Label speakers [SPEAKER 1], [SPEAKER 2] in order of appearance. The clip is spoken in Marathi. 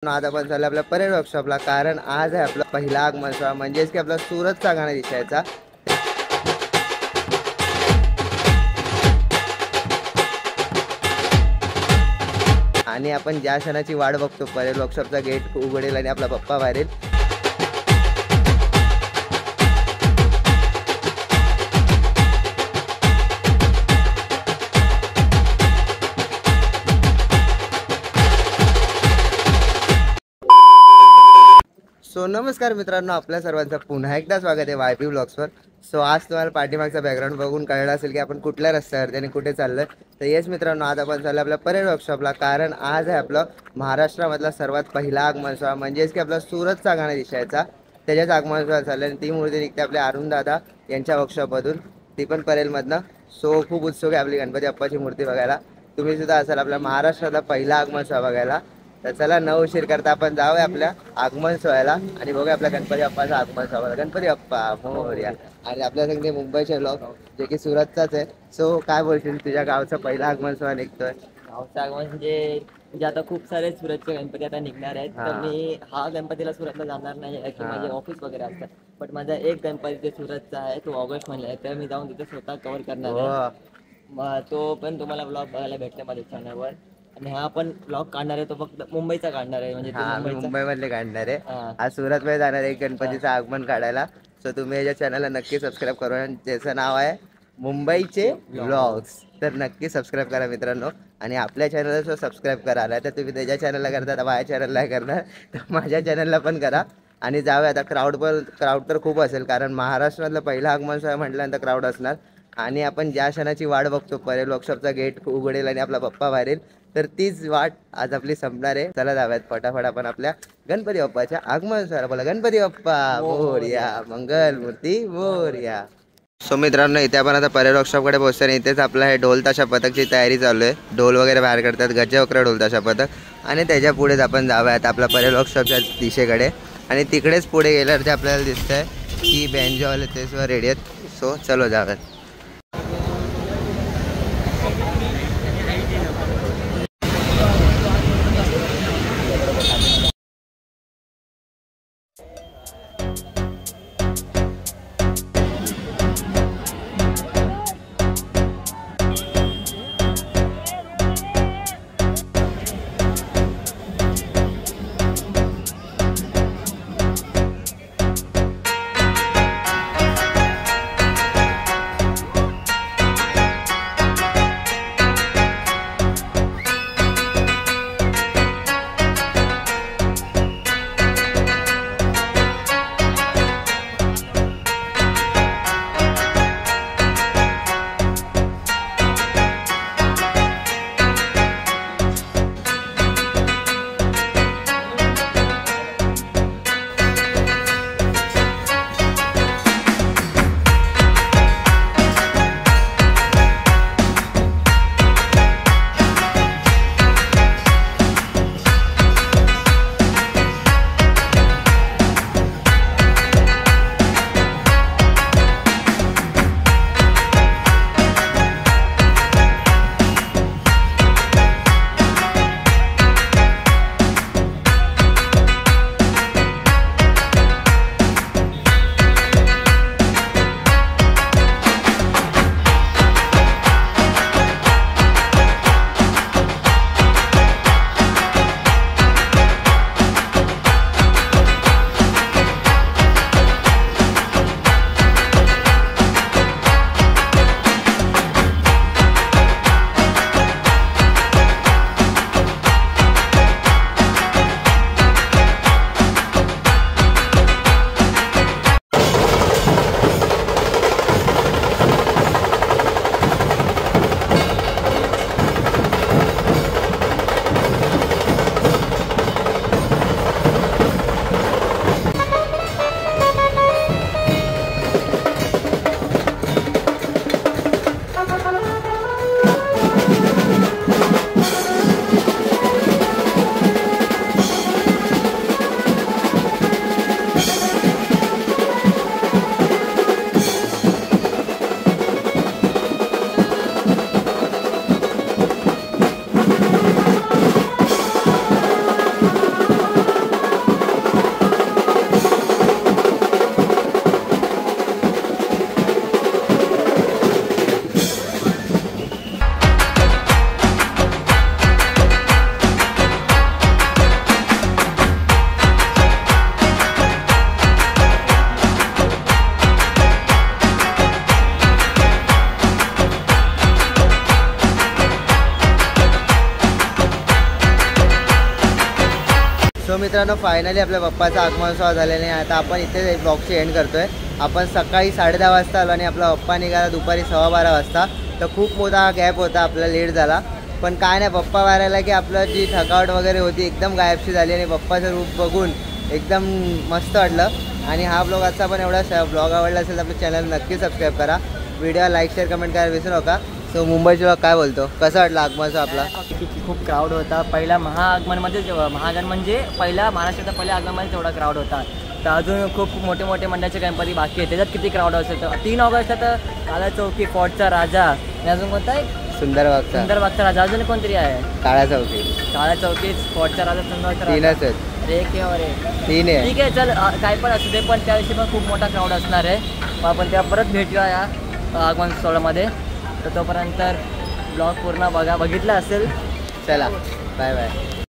[SPEAKER 1] आज आपण चाललो आपल्या परेड वर्कशॉपला, कारण आज आहे आपला पहिला आगमन सोहळा, म्हणजेच की आपला सुरतचा गाणं दिसायचा. आणि आपण ज्या क्षणाची वाट बघतो, परेड वर्कशॉपचा गेट उघडेल आणि आपला पप्पा बाहेर येईल. सो नमस्कार मित्रांनो, आपल्या सर्वांचं पुन्हा एकदा स्वागत आहे वायपी ब्लॉग्सवर. सो आज तुम्हाला पाठीमागचा बॅकग्राऊंड बघून कळलं असेल की आपण कुठल्या रस्त्यावरती आणि कुठे चाललोय. तर येस मित्रांनो, आज आपण चाललो आपल्या परेड वर्कशॉपला, कारण आज आहे आपलं महाराष्ट्रामधला सर्वात पहिला आगमन सोहळा, म्हणजेच की आपला सुरतचा गाणं दिसायचा. त्याच्याच आगमन सोहळा चालला आणि ती मूर्ती निघते आपल्या अरुण दादा यांच्या वर्कशॉपमधून, ती पण परेलमधनं. सो खूप उत्सुक आहे आपली गणपती बाप्पाची मूर्ती बघायला. तुम्ही सुद्धा असाल आपल्या महाराष्ट्रातला पहिला आगमन सोहळा बघायला. तर चला न उशीर करता आपण जाऊया आपल्या आगमन सोहळ्याला आणि बघूया आपल्या गणपती बाप्पाचा आगमन सोहळा. गणपती बाप्पा मोरया. आणि आपल्या संगे मुंबईचे ब्लॉग जे की सुरतचाच आहे. सो काय बोलशील, तुझ्या गावचा पहिला आगमन सोहळा निघतोय?
[SPEAKER 2] गावचा आगमन म्हणजे आता खूप सारे सुरतचे गणपती आता निघणार आहेत. तर मी हा गणपतीला सुरतला जाणार नाही की माझे ऑफिस वगैरे असतात. बट माझा एक गणपती सुरतचा आहे, तो ऑगस्ट मध्ये आहे. तर मी जाऊन तिथे स्वतः कव्हर करणार आहे. तो पण तुम्हाला ब्लॉग बघायला भेटते माझ्या चॅनलवर. आणि हा पण ब्लॉग काढणार आहे, तो फक्त मुंबईचा काढणार आहे. म्हणजे
[SPEAKER 1] मुंबई मधले काढणार आहे. आज सुरत मध्ये जाणार आहे गणपतीचं आगमन काढायला. सो तुम्ही याच्या चॅनलला नक्की सबस्क्राईब करा, ज्याचं नाव आहे मुंबईचे ब्लॉग्स. तर नक्की सबस्क्राईब करा मित्रांनो. आणि आपल्या चॅनलला सबस्क्राईब करा. नाही तर तुम्ही त्याच्या चॅनलला करता तर माझ्या चॅनलला करणार, तर माझ्या चॅनलला पण करा. आणि जाऊया आता. क्राऊड तर खूप असेल, कारण महाराष्ट्रातलं पहिला आगमन सोहळा म्हटल्यानंतर क्राऊड असणार. आणि आपण ज्या क्षणाची वाट बघतो, परेड वर्कशॉपचा गेट उघडेल आणि आपला पप्पा बाहेर येईल, तर तीच वाट आज आपली संपणार आहे. चला जाऊयात फटाफट आपण आपल्या गणपती बाप्पाच्या आगमन सोहळ्याला. बोला गणपती बाप्पा मोरया, मंगल मूर्ती मोरया. सो मित्रांनो, इथे आपण आता परेड वर्कशॉपकडे पोहोचतो. इथेच आपलं हे ढोल ताशा पथकची तयारी चालू आहे. ढोल वगैरे बाहेर करतात, गजवक्र ढोल ताशा पथक. आणि त्याच्या पुढेच आपण जाऊयात आपल्या परेड वर्कशॉपच्या दिशेकडे. आणि तिकडेच पुढे गेल्यावरती आपल्याला दिसतंय की बँजोवाले ते सुद्धा रेडी आहेत. सो चलो जाऊयात. सो मित्रांनो फायनली आपल्या पप्पाचा आगमन सोहळा झालेला आहे. आता आपण इथे ब्लॉगची एंड करतोय. आपण सकाळी 10:30 वाजता आलो आणि आपला पप्पा निघाला दुपारी 12:15 वाजता. तर खूप मोठा गॅप होता, आपला लेट झाला. पण काय नाही, पप्पा वारायला की आपलं जी थकावट वगैरे होती एकदम गायबशी झाली आणि पप्पाचं रूप बघून एकदम मस्त वाटलं. आणि हा ब्लॉग आजचा पण एवढा ब्लॉग आवडला असेल तर आपलं चॅनल नक्की सबस्क्राईब करा. व्हिडिओ लाईक शेअर कमेंट करायला विसरू नका. सो मुंबईचे ब्लॉग काय बोलतो, कसं वाटलं आगमन आपला?
[SPEAKER 2] खूप क्राऊड होता. पहिला महाआगमनमध्ये महागण म्हणजे पहिला महाराष्ट्राचा पहिल्या आगमनमध्ये तेवढा क्राऊड होता. तर अजून खूप मोठे मोठे मंडळाचे गणपती बाकी आहे, त्याच्यात किती क्राऊड असेल. तर 3 ऑगस्टला तर काळा चौकी, फोर्टचा राजा आणि अजून कोणता आहे सुंदरबागचा राजा, अजून कोणतरी आहे
[SPEAKER 1] काळा चौकी,
[SPEAKER 2] फोर्टचा राजा, सुंदरबागचा
[SPEAKER 1] तीनच
[SPEAKER 2] राजा.
[SPEAKER 1] आहेत.
[SPEAKER 2] एक आहे और एक.
[SPEAKER 1] तीन आहे.
[SPEAKER 2] ठीक आहे चल, काय पण असू दे, पण त्या दिवशी पण खूप मोठा क्राऊड असणार आहे. मग आपण तेव्हा परत भेटूया या आगमन सोहळ्यामध्ये. तर तोपर्यंत ब्लॉग पूर्ण बघितला असेल.
[SPEAKER 1] चला बाय बाय.